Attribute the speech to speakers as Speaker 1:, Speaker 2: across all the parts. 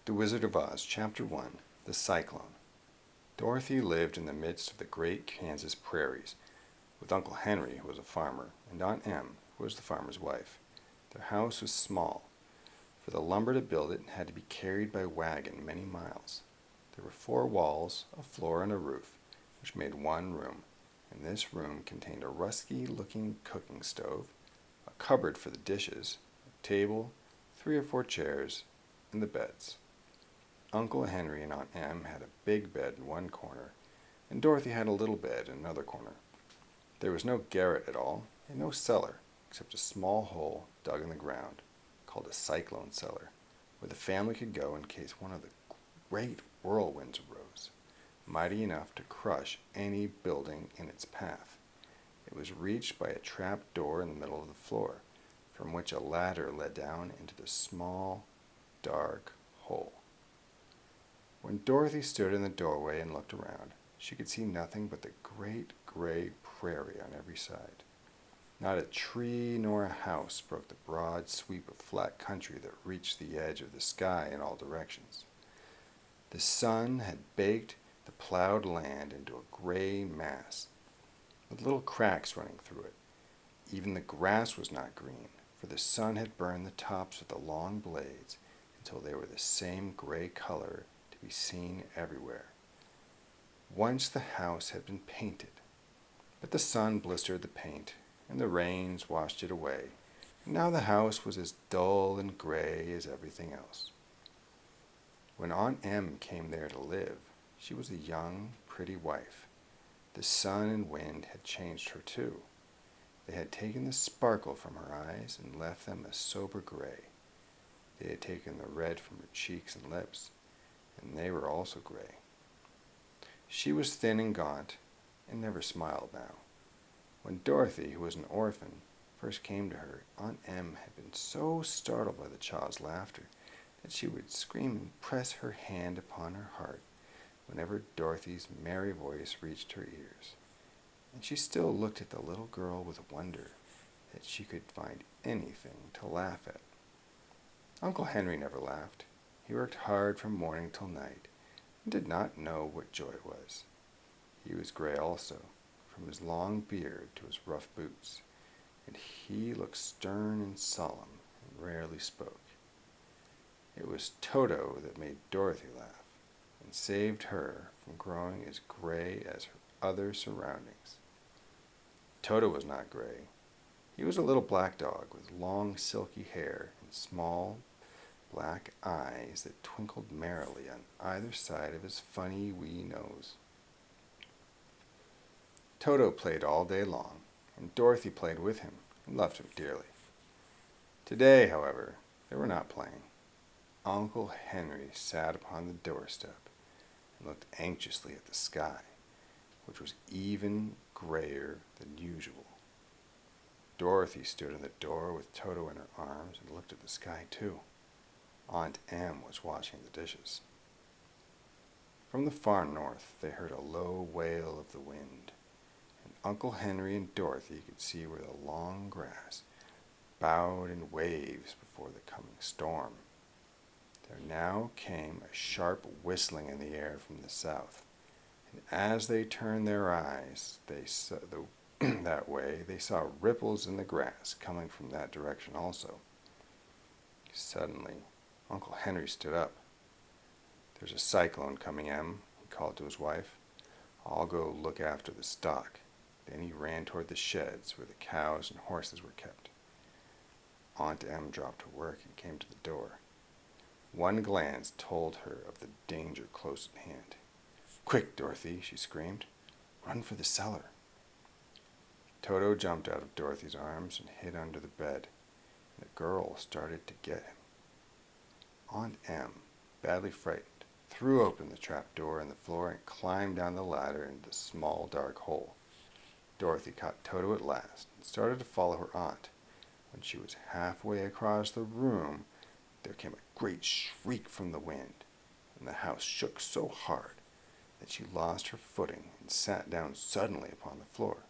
Speaker 1: The Wizard of Oz, Chapter 1, The Cyclone. Dorothy lived in the midst of the great Kansas prairies, with Uncle Henry, who was a farmer, and Aunt Em, who was the farmer's wife. Their house was small, for the lumber to build it had to be carried by wagon many miles. There were 4 walls, a floor, and a roof, which made one room, and this room contained a rusty-looking cooking stove, a cupboard for the dishes, a table, 3 or 4 chairs, and the beds. Uncle Henry and Aunt Em had a big bed in one corner, and Dorothy had a little bed in another corner. There was no garret at all, and no cellar, except a small hole dug in the ground, called a cyclone cellar, where the family could go in case one of the great whirlwinds arose, mighty enough to crush any building in its path. It was reached by a trap door in the middle of the floor, from which a ladder led down into the small, dark hole. When Dorothy stood in the doorway and looked around, she could see nothing but the great gray prairie on every side. Not a tree nor a house broke the broad sweep of flat country that reached the edge of the sky in all directions. The sun had baked the plowed land into a gray mass, with little cracks running through it. Even the grass was not green, for the sun had burned the tops of the long blades until they were the same gray color to be seen everywhere. Once the house had been painted, but the sun blistered the paint, and the rains washed it away, and now the house was as dull and gray as everything else. When Aunt Em came there to live, she was a young, pretty wife. The sun and wind had changed her too. They had taken the sparkle from her eyes and left them a sober gray. They had taken the red from her cheeks and lips, and they were also gray. She was thin and gaunt, and never smiled now. When Dorothy, who was an orphan, first came to her, Aunt Em had been so startled by the child's laughter that she would scream and press her hand upon her heart whenever Dorothy's merry voice reached her ears. And she still looked at the little girl with wonder that she could find anything to laugh at. Uncle Henry never laughed. He worked hard from morning till night, and did not know what joy was. He was gray also, from his long beard to his rough boots, and he looked stern and solemn and rarely spoke. It was Toto that made Dorothy laugh, and saved her from growing as gray as her other surroundings. Toto was not gray. He was a little black dog with long silky hair and small black eyes that twinkled merrily on either side of his funny wee nose. Toto played all day long, and Dorothy played with him and loved him dearly. Today, however, they were not playing. Uncle Henry sat upon the doorstep and looked anxiously at the sky, which was even grayer than usual. Dorothy stood in the door with Toto in her arms and looked at the sky too. Aunt Em was washing the dishes. From the far north they heard a low wail of the wind, and Uncle Henry and Dorothy could see where the long grass bowed in waves before the coming storm. There now came a sharp whistling in the air from the south, and as they turned their eyes that way, they saw ripples in the grass coming from that direction also. Suddenly, Uncle Henry stood up. "There's a cyclone coming, Em," he called to his wife. "I'll go look after the stock." Then he ran toward the sheds where the cows and horses were kept. Aunt Em dropped her work and came to the door. One glance told her of the danger close at hand. "Quick, Dorothy," she screamed. "Run for the cellar." Toto jumped out of Dorothy's arms and hid under the bed, and the girl started to get him. Aunt Em, badly frightened, threw open the trap door in the floor and climbed down the ladder into the small dark hole. Dorothy caught Toto at last and started to follow her aunt. When she was halfway across the room, there came a great shriek from the wind, and the house shook so hard that she lost her footing and sat down suddenly upon the floor.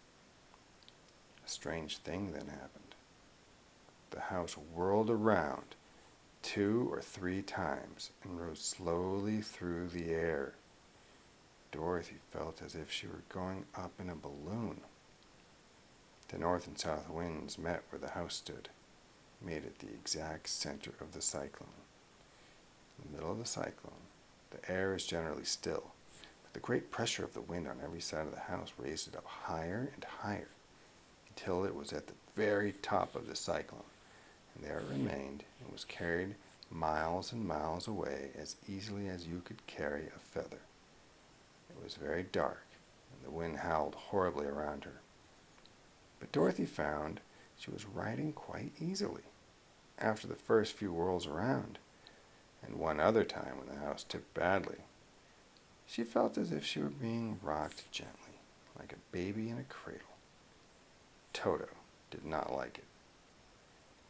Speaker 1: A strange thing then happened. The house whirled around 2 or 3 times and rose slowly through the air. Dorothy felt as if she were going up in a balloon. The north and south winds met where the house stood, made it the exact center of the cyclone. In the middle of the cyclone, the air is generally still, but the great pressure of the wind on every side of the house raised it up higher and higher until it was at the very top of the cyclone, and there it remained and was carried miles and miles away as easily as you could carry a feather. It was very dark, and the wind howled horribly around her. But Dorothy found she was riding quite easily after the first few whirls around, and one other time when the house tipped badly. She felt as if she were being rocked gently, like a baby in a cradle. Toto did not like it.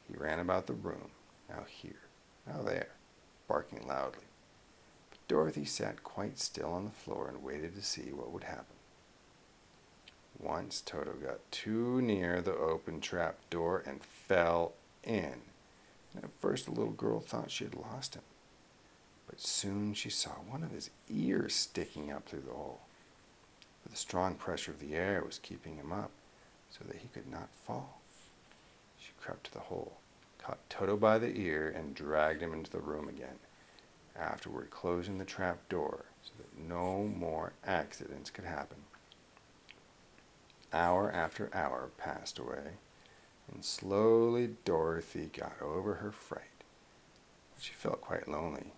Speaker 1: He ran about the room, now here, now there, barking loudly. But Dorothy sat quite still on the floor and waited to see what would happen. Once Toto got too near the open trap door and fell in. And at first the little girl thought she had lost him. But soon she saw one of his ears sticking up through the hole. But the strong pressure of the air was keeping him up so that he could not fall. She crept to the hole, caught Toto by the ear, and dragged him into the room again, afterward closing the trap door so that no more accidents could happen. Hour after hour passed away, and slowly Dorothy got over her fright. She felt quite lonely,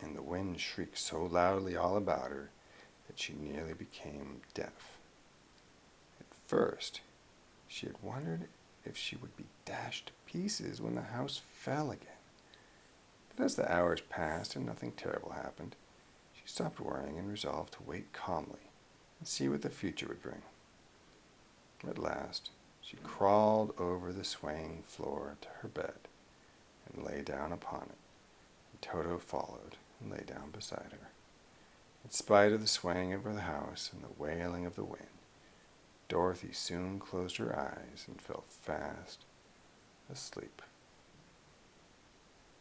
Speaker 1: and the wind shrieked so loudly all about her that she nearly became deaf. At first, she had wondered if she would be dashed to pieces when the house fell again. But as the hours passed and nothing terrible happened, she stopped worrying and resolved to wait calmly and see what the future would bring. At last, she crawled over the swaying floor to her bed and lay down upon it, and Toto followed and lay down beside her. In spite of the swaying of the house and the wailing of the wind, Dorothy soon closed her eyes and fell fast asleep.